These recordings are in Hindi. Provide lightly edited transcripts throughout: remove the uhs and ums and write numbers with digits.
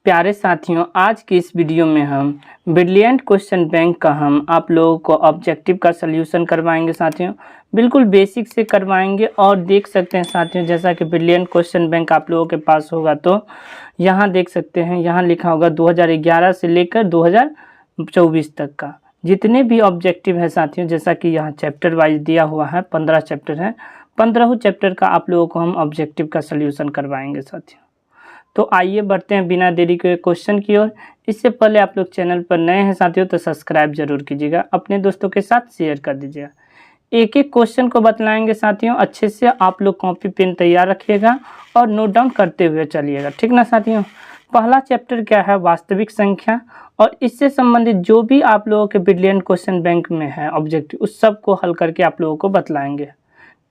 प्यारे साथियों, आज की इस वीडियो में हम ब्रिलियंट क्वेश्चन बैंक का हम आप लोगों को ऑब्जेक्टिव का सल्यूशन करवाएंगे। साथियों बिल्कुल बेसिक से करवाएंगे और देख सकते हैं साथियों, जैसा कि ब्रिलियंट क्वेश्चन बैंक आप लोगों के पास होगा तो यहाँ देख सकते हैं, यहाँ लिखा होगा 2011 से लेकर 2024 तक का जितने भी ऑब्जेक्टिव है साथियों, जैसा कि यहाँ चैप्टर वाइज दिया हुआ है, 15 चैप्टर हैं, 15 चैप्टर का आप लोगों को हम ऑब्जेक्टिव का सल्यूशन करवाएंगे साथियों। तो आइए बढ़ते हैं बिना देरी के क्वेश्चन की ओर। इससे पहले आप लोग चैनल पर नए हैं साथियों तो सब्सक्राइब जरूर कीजिएगा, अपने दोस्तों के साथ शेयर कर दीजिएगा। एक एक क्वेश्चन को बतलाएंगे साथियों, अच्छे से आप लोग कॉपी पेन तैयार रखिएगा और नोट डाउन करते हुए चलिएगा, ठीक ना साथियों। पहला चैप्टर क्या है, वास्तविक संख्या, और इससे संबंधित जो भी आप लोगों के ब्रिलियंट क्वेश्चन बैंक में है ऑब्जेक्टिव, उस सब को हल करके आप लोगों को बतलाएंगे,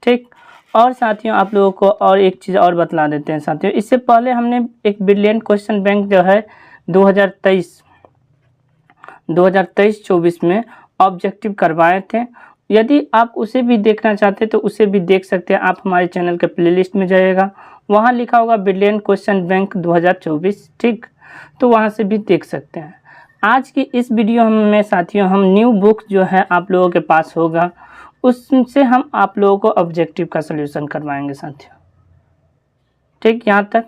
ठीक। और साथियों आप लोगों को और एक चीज़ और बतला देते हैं साथियों, इससे पहले हमने एक ब्रिलियंट क्वेश्चन बैंक जो है 2023-24 में ऑब्जेक्टिव करवाए थे। यदि आप उसे भी देखना चाहते हैं तो उसे भी देख सकते हैं। आप हमारे चैनल के प्लेलिस्ट में जाइएगा, वहाँ लिखा होगा ब्रिलियंट क्वेश्चन बैंक 2024, ठीक, तो वहाँ से भी देख सकते हैं। आज की इस वीडियो में साथियों हम न्यू बुक जो है आप लोगों के पास होगा, उससे हम आप लोगों को ऑब्जेक्टिव का सलूशन करवाएंगे साथियों, ठीक, यहाँ तक।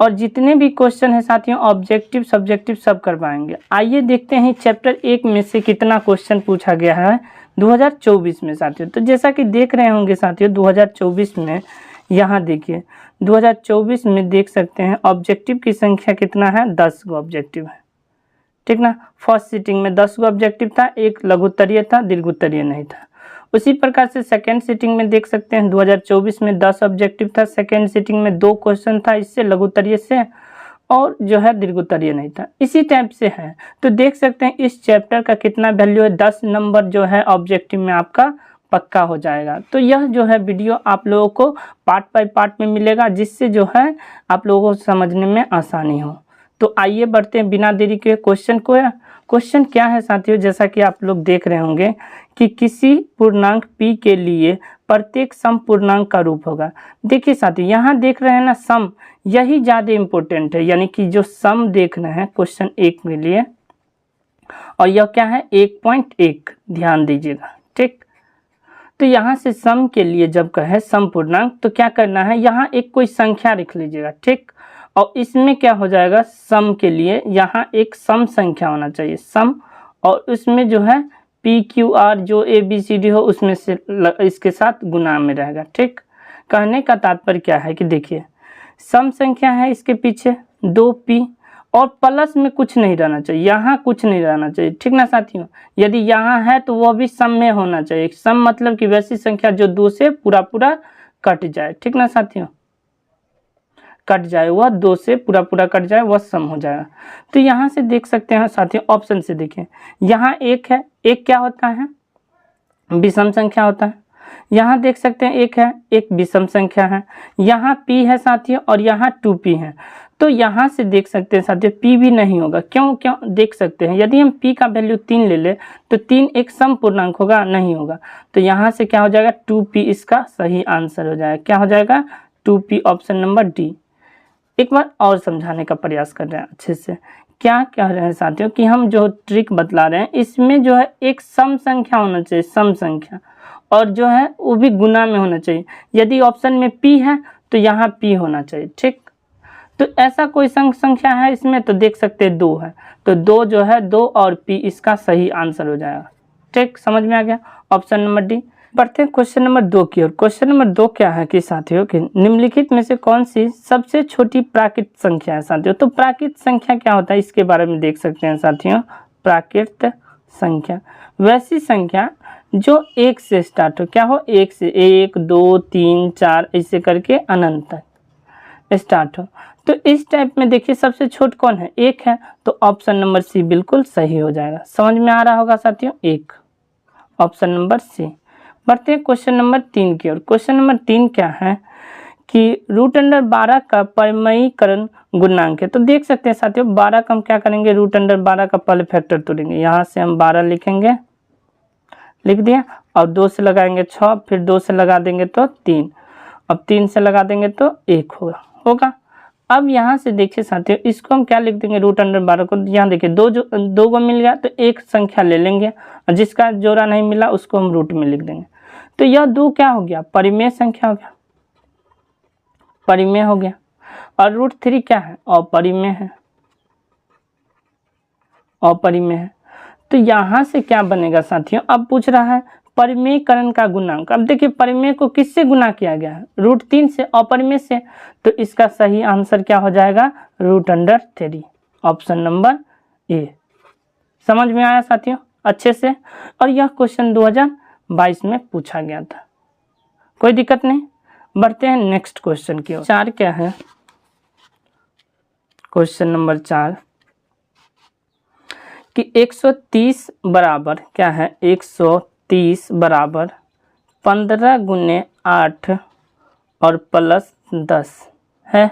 और जितने भी क्वेश्चन है साथियों ऑब्जेक्टिव सब्जेक्टिव सब करवाएंगे। आइए देखते हैं चैप्टर 1 में से कितना क्वेश्चन पूछा गया है 2024 में साथियों। तो जैसा कि देख रहे होंगे साथियों 2024 में, यहाँ देखिए 2024 में देख सकते हैं ऑब्जेक्टिव की संख्या कितना है, 10 गो ऑब्जेक्टिव है, ठीक ना। फर्स्ट सीटिंग में 10 गो ऑब्जेक्टिव था, एक लघु उत्तरीय था, दीर्घ उत्तरीय नहीं था। उसी प्रकार से सेकेंड सीटिंग में देख सकते हैं 2024 में 10 ऑब्जेक्टिव था, सेकेंड सीटिंग में 2 क्वेश्चन था, इससे लघु उत्तरीय से, और जो है दीर्घ उत्तरीय नहीं था। इसी टाइप से है तो देख सकते हैं इस चैप्टर का कितना वैल्यू है, 10 नंबर जो है ऑब्जेक्टिव में आपका पक्का हो जाएगा। तो यह जो है वीडियो आप लोगों को पार्ट बाय पार्ट में मिलेगा, जिससे जो है आप लोगों को समझने में आसानी हो। तो आइए बढ़ते हैं बिना देरी के क्वेश्चन को। क्वेश्चन क्या है साथियों, जैसा कि आप लोग देख रहे होंगे कि किसी पूर्णांक p के लिए प्रत्येक सम पूर्णांक का रूप होगा। देखिए साथियों यहाँ देख रहे हैं ना सम, यही ज़्यादा इम्पोर्टेंट है, यानी कि जो सम देख रहे हैं क्वेश्चन 1 के लिए, और यह क्या है 1.1, ध्यान दीजिएगा, ठीक। तो यहाँ से सम के लिए जब कहे सम पूर्णांक तो क्या करना है, यहाँ एक कोई संख्या लिख लीजिएगा, ठीक। और इसमें क्या हो जाएगा, सम के लिए यहाँ एक सम संख्या होना चाहिए, सम, और उसमें जो है पी क्यू आर जो ए बी सी डी हो उसमें से इसके साथ गुना में रहेगा, ठीक। कहने का तात्पर्य क्या है कि देखिए सम संख्या है, इसके पीछे 2p, और प्लस में कुछ नहीं रहना चाहिए, यहाँ कुछ नहीं रहना चाहिए, ठीक ना साथियों। यदि यहाँ है तो वह भी सम में होना चाहिए। सम मतलब कि वैसी संख्या जो 2 से पूरा कट जाए, ठीक ना साथियों, कट जाए, वह 2 से पूरा कट जाए, वह सम हो जाएगा। तो यहाँ से देख सकते हैं साथियों, ऑप्शन से देखिए, यहाँ 1 है, 1 क्या होता है, विषम संख्या होता है। यहाँ देख सकते हैं 1 है, 1 विषम संख्या है। यहाँ p है साथियों और यहाँ 2p है। तो यहाँ से देख सकते हैं साथियों p भी नहीं होगा, क्यों देख सकते हैं, यदि हम p का वैल्यू 3 ले ले तो 3 एक सम पूर्णांक होगा, नहीं होगा। तो यहाँ से क्या हो जाएगा 2p, इसका सही आंसर हो जाएगा, क्या हो जाएगा 2p, ऑप्शन नंबर डी। एक बार और समझाने का प्रयास कर रहे हैं अच्छे से। क्या कह रहे हैं साथियों कि हम जो ट्रिक बतला रहे हैं इसमें जो है एक सम संख्या होना चाहिए, सम संख्या, और जो है वो भी गुना में होना चाहिए। यदि ऑप्शन में p है तो यहाँ p होना चाहिए, ठीक। तो ऐसा कोई संख्या है इसमें तो देख सकते हैं 2 है, तो 2 जो है 2 और p, इसका सही आंसर हो जाएगा, ठीक, समझ में आ गया, ऑप्शन नंबर डी। बढ़ते हैं क्वेश्चन नंबर 2 की ओर। क्वेश्चन नंबर 2 क्या है कि साथियों कि निम्नलिखित में से कौन सी सबसे छोटी प्राकृत संख्या है साथियों। तो प्राकृत संख्या क्या होता है इसके बारे में देख सकते हैं साथियों। प्राकृत संख्या वैसी संख्या जो 1 से स्टार्ट हो, क्या हो 1 से, 1 2 3 4 ऐसे करके अनंत तक स्टार्ट हो। तो इस टाइप में देखिए सबसे छोट कौन है, 1 है, तो ऑप्शन नंबर सी बिल्कुल सही हो जाएगा। समझ में आ रहा होगा साथियों, 1, ऑप्शन नंबर सी। बढ़ते हैं क्वेश्चन नंबर 3 की ओर। क्वेश्चन नंबर 3 क्या है कि √12 का परिमयीकरण गुणांक है। तो देख सकते हैं साथियों 12 का हम क्या करेंगे, √12 का पहले फैक्टर तोड़ेंगे, यहाँ से हम 12 लिखेंगे, लिख दिया, और 2 से लगाएंगे 6, फिर 2 से लगा देंगे तो 3, अब 3 से लगा देंगे तो 1 होगा। अब यहाँ से देखिए साथियों, इसको हम क्या लिख देंगे, √12 को। यहाँ देखिए दो को मिल गया तो एक संख्या ले लेंगे, और जिसका जोड़ा नहीं मिला उसको हम रूट में लिख देंगे। तो यह 2 क्या हो गया, परिमेय संख्या हो गया, परिमेय हो गया। और √3 क्या है, अपरिमेय है, अपरिमेय है। तो यहाँ से क्या बनेगा साथियों, अब पूछ रहा है परिमेयकरण का गुणांक। अब देखिए परिमेय को किससे गुना किया गया है, √3 से, अपरिमेय से। तो इसका सही आंसर क्या हो जाएगा, √3, ऑप्शन नंबर ए। समझ में आया साथियों अच्छे से। और यह क्वेश्चन 2022 में पूछा गया था, कोई दिक्कत नहीं। बढ़ते हैं नेक्स्ट क्वेश्चन की ओर। 4 क्या है, क्वेश्चन नंबर 4 कि 130 बराबर क्या है, 130 बराबर 15 × 8 और +10 है,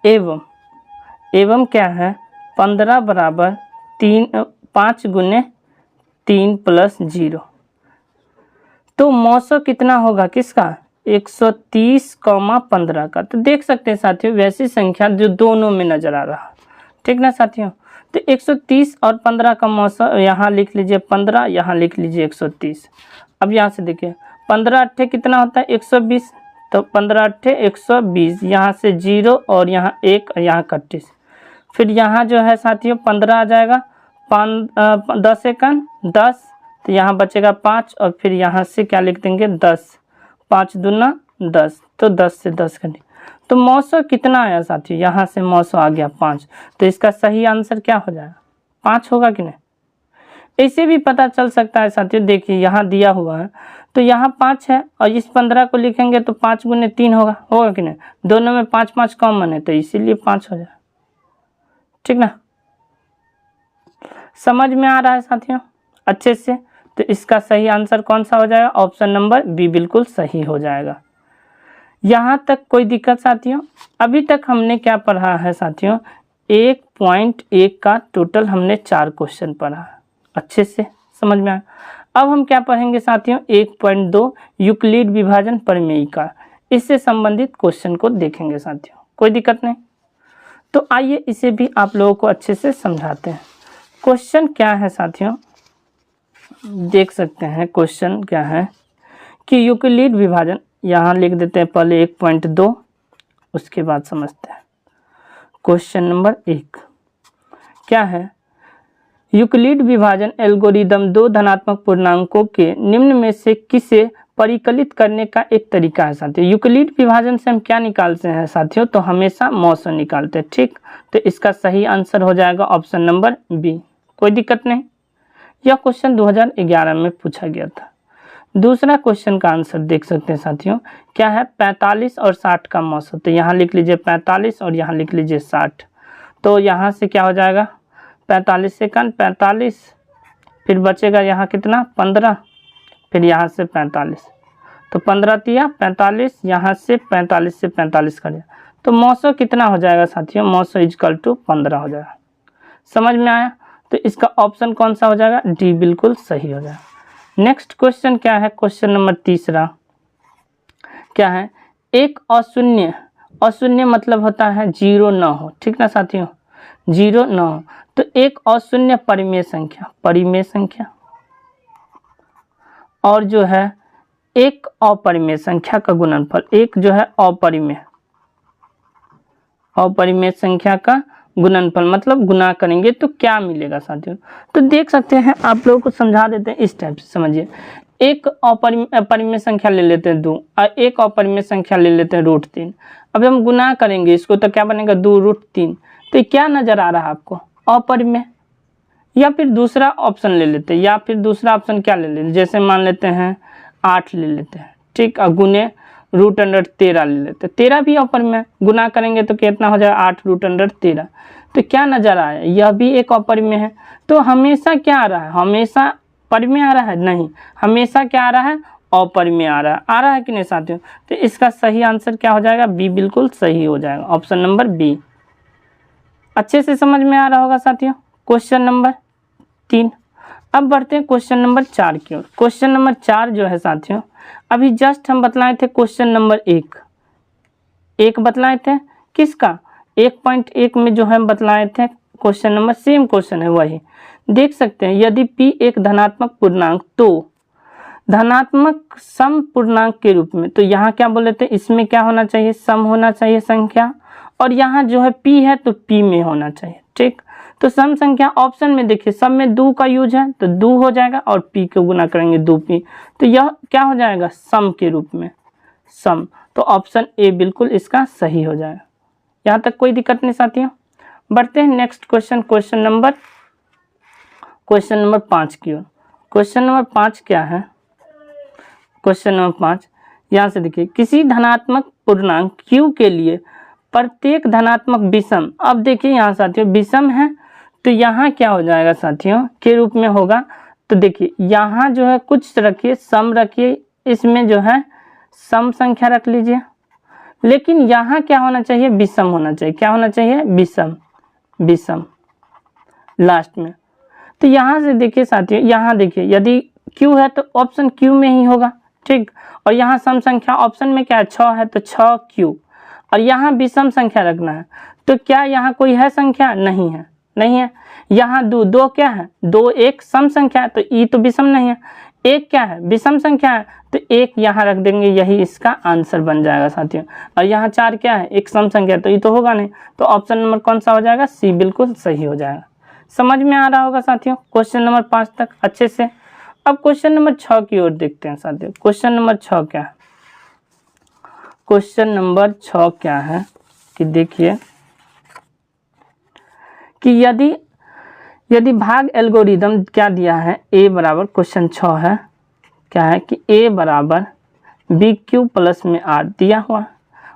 एवं क्या है 15 बराबर 5 × 3 + 0। तो मौसो कितना होगा किसका, 130, 15 का। तो देख सकते हैं साथियों वैसी संख्या जो दोनों में नजर आ रहा, ठीक ना साथियों। तो 130 और 15 का मौसम यहाँ लिख लीजिए 15, यहाँ लिख लीजिए 130। अब यहाँ से देखिए 15 अट्ठे कितना होता है 120, तो 15 अट्ठे 120, यहाँ से 0 और यहाँ 1 और यहाँ 31। फिर यहाँ जो है साथियों 15 आ जाएगा, 10 एकन 10, तो यहाँ बचेगा 5, और फिर यहाँ से क्या लिख देंगे 10, 5 दूना 10, तो 10 से 10 करें तो मौसो कितना आया साथियों, यहाँ से मौसो आ गया 5। तो इसका सही आंसर क्या हो जाएगा, 5 होगा कि नहीं। ऐसे भी पता चल सकता है साथियों, देखिए यहाँ दिया हुआ है तो यहाँ 5 है, और इस 15 को लिखेंगे तो 5 × 3 होगा कि नहीं। दोनों में 5 5 कॉमन है तो इसीलिए 5 हो जाए, ठीक ना। समझ में आ रहा है साथियों अच्छे से। तो इसका सही आंसर कौन सा हो जाएगा, ऑप्शन नंबर बी बिल्कुल सही हो जाएगा। यहाँ तक कोई दिक्कत साथियों। अभी तक हमने क्या पढ़ा है साथियों, 1.1 का टोटल हमने 4 क्वेश्चन पढ़ा है, अच्छे से समझ में आया। अब हम क्या पढ़ेंगे साथियों, 1.2 यूक्लिड विभाजन परिमेयिका, इससे संबंधित क्वेश्चन को देखेंगे साथियों, कोई दिक्कत नहीं। तो आइए इसे भी आप लोगों को अच्छे से समझाते हैं। क्वेश्चन क्या है साथियों, देख सकते हैं क्वेश्चन क्या है कि यूक्लिड विभाजन, यहाँ लिख देते हैं पहले 1.2, उसके बाद समझते हैं। क्वेश्चन नंबर 1 क्या है, यूक्लिड विभाजन एल्गोरिदम 2 धनात्मक पूर्णांकों के निम्न में से किसे परिकलित करने का एक तरीका है साथियों। यूक्लिड विभाजन से हम क्या निकालते हैं साथियों, तो हमेशा मौसो निकालते हैं, ठीक। तो इसका सही आंसर हो जाएगा ऑप्शन नंबर बी, कोई दिक्कत नहीं। यह क्वेश्चन 2011 में पूछा गया था। दूसरा क्वेश्चन का आंसर देख सकते हैं साथियों, क्या है 45 और 60 का मौसम। तो यहाँ लिख लीजिए 45 और यहाँ लिख लीजिए 60। तो यहाँ से क्या हो जाएगा 45 सेकंड 45, फिर बचेगा यहाँ कितना 15, फिर यहाँ से 45, तो 15 तिया 45, यहाँ से 45 से 45 कर दिया, तो मौसम कितना हो जाएगा साथियों, मौसम इजकल टू 15 हो जाएगा। समझ में आया। तो इसका ऑप्शन कौन सा हो जाएगा, डी बिल्कुल सही हो जाएगा। नेक्स्ट क्वेश्चन क्या है, क्वेश्चन नंबर 3 क्या है, एक अशून्य, अशून्य मतलब होता है 0 न हो, ठीक ना साथियों, 0 न हो। तो एक अशून्य परिमेय संख्या, परिमेय संख्या, और जो है एक अपरिमेय संख्या का गुणनफल, एक जो है अपरिमेय, अपरिमेय संख्या का गुणनफल मतलब गुना करेंगे तो क्या मिलेगा साथियों। तो देख सकते हैं आप लोगों को समझा देते हैं इस टाइप से, समझिए। एक अपरिमेय संख्या ले लेते हैं 2 और एक अपरिमेय संख्या ले लेते हैं √3। अब हम गुना करेंगे इसको तो क्या बनेगा 2√3। तो क्या नजर आ रहा है आपको, अपरिमेय। या फिर दूसरा ऑप्शन ले लेते हैं, या फिर दूसरा ऑप्शन क्या ले लेते हैं, जैसे मान लेते हैं 8 ले लेते हैं, ठीक, और गुने √13 ले लेते हैं। 13 भी अपरिमेय, गुना करेंगे तो कितना हो जाएगा 8 √13। तो क्या नजर आया, यह भी एक अपरिमेय है। तो हमेशा क्या आ रहा है, हमेशा परिमेय आ रहा है, नहीं, हमेशा क्या आ रहा है, अपरिमेय आ रहा है कि नहीं साथियों। तो इसका सही आंसर क्या हो जाएगा, बी बिल्कुल सही हो जाएगा, ऑप्शन नंबर बी। अच्छे से समझ में आ रहा होगा साथियों क्वेश्चन नंबर 3। अब बढ़ते हैं क्वेश्चन नंबर 4 की ओर। क्वेश्चन नंबर 4 जो है साथियों, अभी जस्ट हम बतलाए थे क्वेश्चन नंबर 1 बतलाए थे किसका 1.1 में जो हम बतलाए थे क्वेश्चन नंबर, सेम क्वेश्चन है वही। देख सकते हैं यदि p एक धनात्मक पूर्णांक तो धनात्मक सम पूर्णांक के रूप में, तो यहाँ क्या बोले थे, इसमें क्या होना चाहिए, सम होना चाहिए संख्या, और यहाँ जो है p है तो p में होना चाहिए। ठीक, तो सम संख्या ऑप्शन में देखिए सब में 2 का यूज है तो 2 हो जाएगा और p को गुना करेंगे 2p, तो यह क्या हो जाएगा, सम के रूप में सम। तो ऑप्शन ए बिल्कुल इसका सही हो जाएगा। यहाँ तक कोई दिक्कत नहीं साथियों। बढ़ते हैं नेक्स्ट क्वेश्चन, क्वेश्चन नंबर 5 की ओर। क्वेश्चन नंबर 5 क्या है, क्वेश्चन नंबर 5 यहाँ से देखिए, किसी धनात्मक पूर्णांक q के लिए प्रत्येक धनात्मक विषम, अब देखिए यहाँ साथियों विषम है तो यहाँ क्या हो जाएगा साथियों के रूप में होगा। तो देखिए यहाँ जो है कुछ रखिए, सम रखिए, इसमें जो है सम संख्या रख लीजिए, लेकिन यहाँ क्या होना चाहिए, विषम होना चाहिए। क्या होना चाहिए, विषम, विषम लास्ट में। तो यहाँ से देखिए साथियों, यहाँ देखिए यदि q है तो ऑप्शन q में ही होगा। ठीक, और यहाँ सम संख्या ऑप्शन में क्या है, 6 है तो 6q, और यहाँ विषम संख्या रखना है। तो क्या यहाँ कोई है संख्या, नहीं है, नहीं है। यहाँ 2 क्या है, 2 एक सम संख्या है तो ई तो विषम नहीं है, 1 क्या है, विषम संख्या है तो 1 यहाँ रख देंगे, यही इसका आंसर बन जाएगा साथियों। और यहाँ 4 क्या है, एक सम संख्या, तो ये तो होगा नहीं, तो ऑप्शन नंबर कौन सा हो जाएगा, सी बिल्कुल सही हो जाएगा। समझ में आ रहा होगा साथियों क्वेश्चन नंबर 5 तक अच्छे से। अब क्वेश्चन नंबर 6 की ओर देखते हैं साथियों। क्वेश्चन नंबर 6 क्या है, क्वेश्चन नंबर 6 क्या है कि देखिए कि यदि भाग एल्गोरिदम क्या दिया है, a बराबर, क्वेश्चन 6 है क्या है कि a बराबर bq प्लस में r दिया हुआ,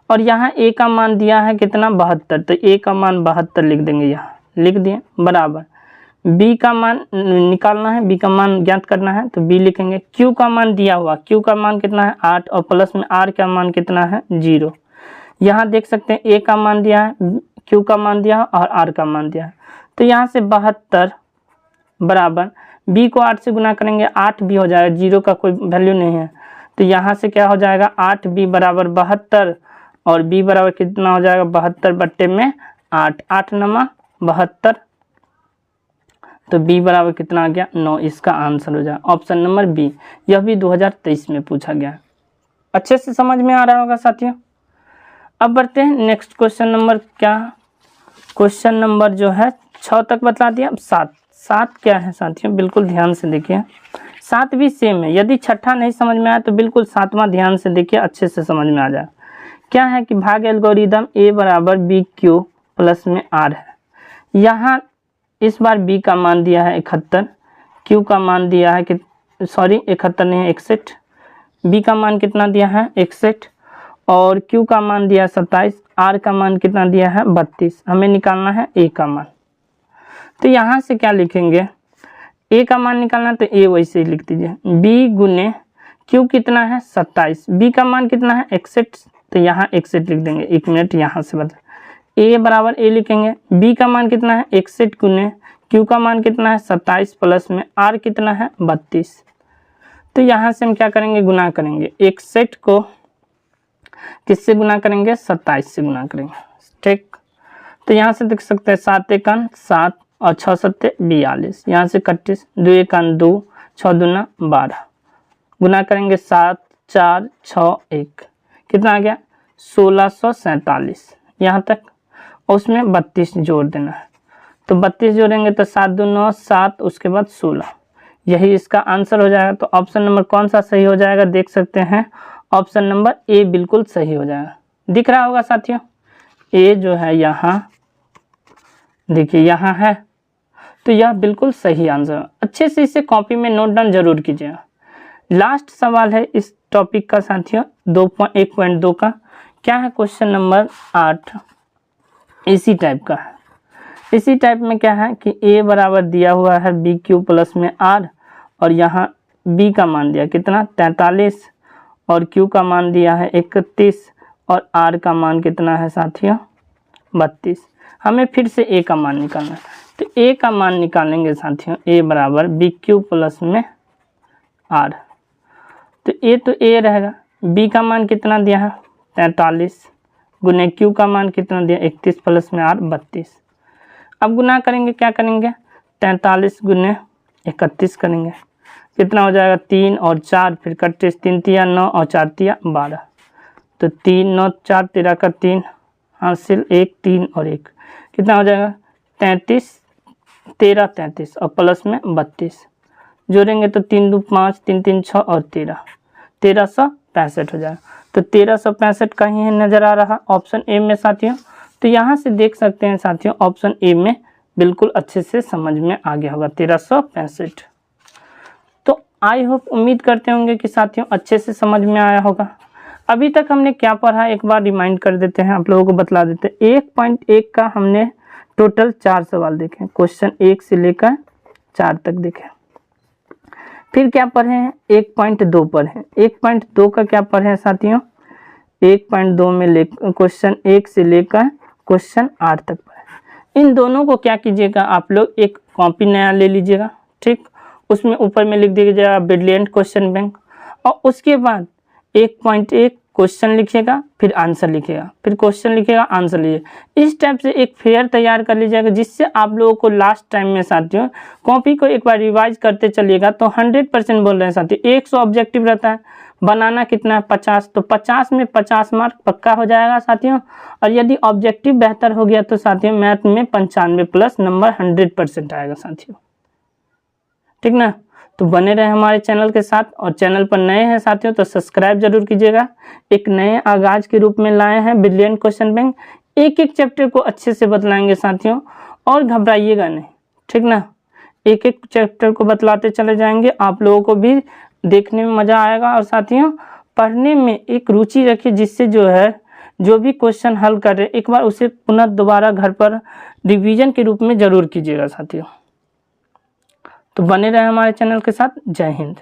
और यहाँ a का मान दिया है कितना, 72, तो a का मान 72 लिख देंगे, यहाँ लिख दिए, बराबर b का मान निकालना है, b का मान ज्ञात करना है तो b लिखेंगे। q का मान दिया हुआ, q का मान कितना है 8, और प्लस में r का मान कितना है 0। यहाँ देख सकते हैं a का मान दिया है, q का मान दिया है और r का मान दिया है, तो यहाँ से 72 बराबर b को 8 से गुना करेंगे 8 भी हो जाएगा, 0 का कोई वैल्यू नहीं है, तो यहाँ से क्या हो जाएगा 8b बराबर 72, और b बराबर कितना हो जाएगा 72 बट्टे में 8, 8 नमा 72, तो b बराबर कितना आ गया 9, इसका आंसर हो जाएगा ऑप्शन नंबर बी। यह भी 2023 में पूछा गया। अच्छे से समझ में आ रहा होगा साथियों। अब बढ़ते हैं नेक्स्ट क्वेश्चन नंबर, क्या क्वेश्चन नंबर जो है 6 तक बता दिया। अब 7 क्या है साथियों, बिल्कुल ध्यान से देखिए, 7 भी सेम है। यदि छठा नहीं समझ में आया तो बिल्कुल 7वां ध्यान से देखिए, अच्छे से समझ में आ जाए। क्या है कि भाग एल्गोरिदम a बराबर bq प्लस में r है। यहाँ इस बार b का मान दिया है 71, q का मान दिया है कि 71 नहीं है 61, b का मान कितना दिया है 61, और q का मान दिया है 27, r का मान कितना दिया है 32। हमें निकालना है a का मान, तो यहाँ से क्या लिखेंगे, a का मान निकालना है तो a वैसे ही लिख दीजिए, b गुने q कितना है 27, b का मान कितना है 61, तो यहाँ 61 लिख देंगे। 1 मिनट यहाँ से बता, a बराबर a लिखेंगे, b का मान कितना है 61 गुने q का मान कितना है 27 प्लस में r कितना है 32, तो यहाँ से हम क्या करेंगे, गुना करेंगे। 61 को किससे गुना करेंगे, 27 से गुना करेंगे। ठीक, तो यहाँ से देख सकते हैं 7 एकन 7 और 6 सत्ते 42, यहाँ से 31, 2 एकन 2, 6 दूना 12, गुना करेंगे 7 4 6 1, कितना आ गया 1647 यहाँ तक, और उसमें 32 जोड़ देना है, तो 32 जोड़ेंगे तो 7 2 9 7, उसके बाद 16, यही इसका आंसर हो जाएगा। तो ऑप्शन नंबर कौन सा सही हो जाएगा, देख सकते हैं ऑप्शन नंबर ए बिल्कुल सही हो जाएगा। दिख रहा होगा साथियों, ए जो है यहाँ देखिए यहाँ है, तो यह बिल्कुल सही आंसर। अच्छे से इसे कॉपी में नोट डाउन जरूर कीजिएगा। लास्ट सवाल है इस टॉपिक का साथियों 1.2 का, क्या है क्वेश्चन नंबर 8, इसी टाइप का है। इसी टाइप में क्या है कि a बराबर दिया हुआ है bq प्लस में r, और यहाँ b का मान दिया कितना 43, और q का मान दिया है 31, और r का मान कितना है साथियों 32। हमें फिर से a का मान निकालना है, तो a का मान निकालेंगे साथियों, a बराबर bq प्लस में r, तो a रहेगा, b का मान कितना दिया है 43, गुने क्यू का मान कितना दिया 31 प्लस में आर 32। अब गुना करेंगे, क्या करेंगे 43 गुने 31 करेंगे, कितना हो जाएगा 3 और 4, फिर कट्टे 3 तिया 9 और 4 तिया 12, तो 3 9 4 13 का 3 हासिल 1 3 और 1, कितना हो जाएगा 33 13 33 और प्लस में 32, जोड़ेंगे तो 3 2 5 3 3 6 और 1365 हो जाएगा। तो 1365 कहीं है नज़र आ रहा ऑप्शन ए में साथियों। तो यहाँ से देख सकते हैं साथियों ऑप्शन ए में बिल्कुल अच्छे से समझ में आ गया होगा 1365। तो आई होप उम्मीद करते होंगे कि साथियों अच्छे से समझ में आया होगा। अभी तक हमने क्या पढ़ा एक बार रिमाइंड कर देते हैं, आप लोगों को बतला देते हैं। 1.1 का हमने टोटल 4 सवाल देखे, क्वेश्चन 1 से लेकर 4 तक देखे। फिर क्या पढ़े हैं 1.2 पढ़े, 1.2 का क्या पढ़े हैं साथियों 1.2 में क्वेश्चन 1 से लेकर क्वेश्चन 8 तक पढ़े। इन दोनों को क्या कीजिएगा आप लोग एक कॉपी नया ले लीजिएगा, ठीक, उसमें ऊपर में लिख दीजिएगा ब्रिलियंट क्वेश्चन बैंक, और उसके बाद 1.1 क्वेश्चन लिखिएगा, फिर आंसर लिखिएगा, फिर क्वेश्चन लिखिएगा आंसर लीजिए। इस टाइप से एक फेयर तैयार कर लीजिएगा, जिससे आप लोगों को लास्ट टाइम में साथियों कॉपी को एक बार रिवाइज करते चलिएगा तो 100% बोल रहे हैं साथियों। 100 ऑब्जेक्टिव रहता है, बनाना कितना है 50, तो 50 में 50 मार्क पक्का हो जाएगा साथियों। और यदि ऑब्जेक्टिव बेहतर हो गया तो साथियों मैथ में 95 प्लस नंबर 100% आएगा साथियों, ठीक ना। तो बने रहे हमारे चैनल के साथ, और चैनल पर नए हैं साथियों तो सब्सक्राइब जरूर कीजिएगा। एक नए आगाज के रूप में लाए हैं ब्रिलियंट क्वेश्चन बैंक, एक एक चैप्टर को अच्छे से बतलाएंगे साथियों, और घबराइएगा नहीं, ठीक ना। एक एक चैप्टर को बतलाते चले जाएंगे, आप लोगों को भी देखने में मज़ा आएगा, और साथियों पढ़ने में एक रुचि रखिए, जिससे जो है जो भी क्वेश्चन हल कर रहे एक बार उसे पुनः दोबारा घर पर रिवीजन के रूप में ज़रूर कीजिएगा साथियों। तो बने रहे हमारे चैनल के साथ। जय हिंद।